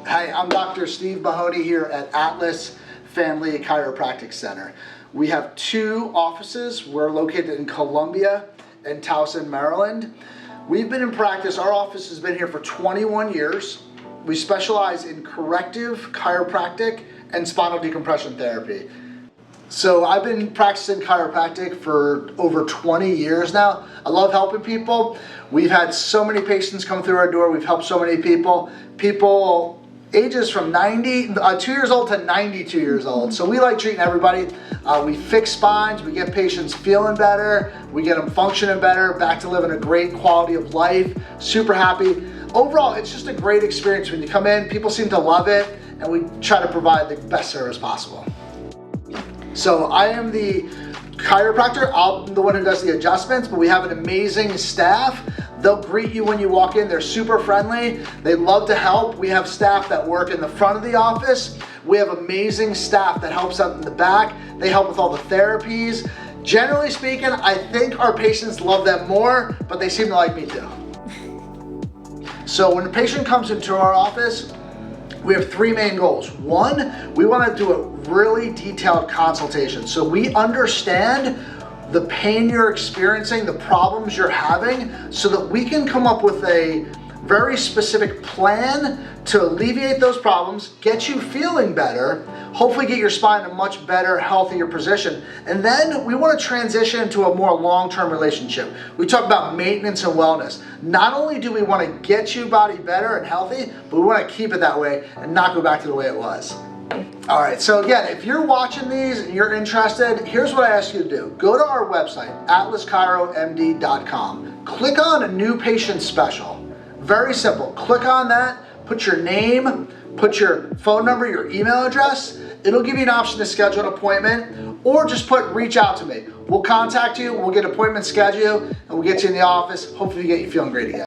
Hi, I'm Dr. Steve Mahoney here at Atlas Family Chiropractic Center. We have two offices. We're located in Columbia and Towson, Maryland. We've been in practice, our office has been here for 21 years. We specialize in corrective chiropractic and spinal decompression therapy. So I've been practicing chiropractic for over 20 years now. I love helping people. We've had so many patients come through our door. We've helped so many people. People ages from 2 years old to 92 years old. So we like treating everybody. We fix spines, we get patients feeling better, we get them functioning better, back to living a great quality of life, super happy. Overall, it's just a great experience when you come in. People seem to love it, and we try to provide the best service possible. So I am the chiropractor. I'm the one who does the adjustments, but we have an amazing staff. They'll greet you when you walk in. They're super friendly. They love to help. We have staff that work in the front of the office. We have amazing staff that helps out in the back. They help with all the therapies. Generally speaking, I think our patients love them more, but they seem to like me too. So when a patient comes into our office, we have three main goals. One, we want to do a really detailed consultation. So we understand the pain you're experiencing, the problems you're having, so that we can come up with a very specific plan to alleviate those problems, get you feeling better, hopefully get your spine in a much better, healthier position. And then we want to transition into a more long-term relationship. We talk about maintenance and wellness. Not only do we want to get your body better and healthy, but we want to keep it that way and not go back to the way it was. All right, so again, if you're watching these and you're interested, here's what I ask you to do. Go to our website, atlaschiromd.com. Click on a new patient special. Very simple. Click on that, put your name, put your phone number, your email address. It'll give you an option to schedule an appointment, or just put reach out to me. We'll contact you, we'll get an appointment scheduled, and we'll get you in the office, hopefully get you feeling great again.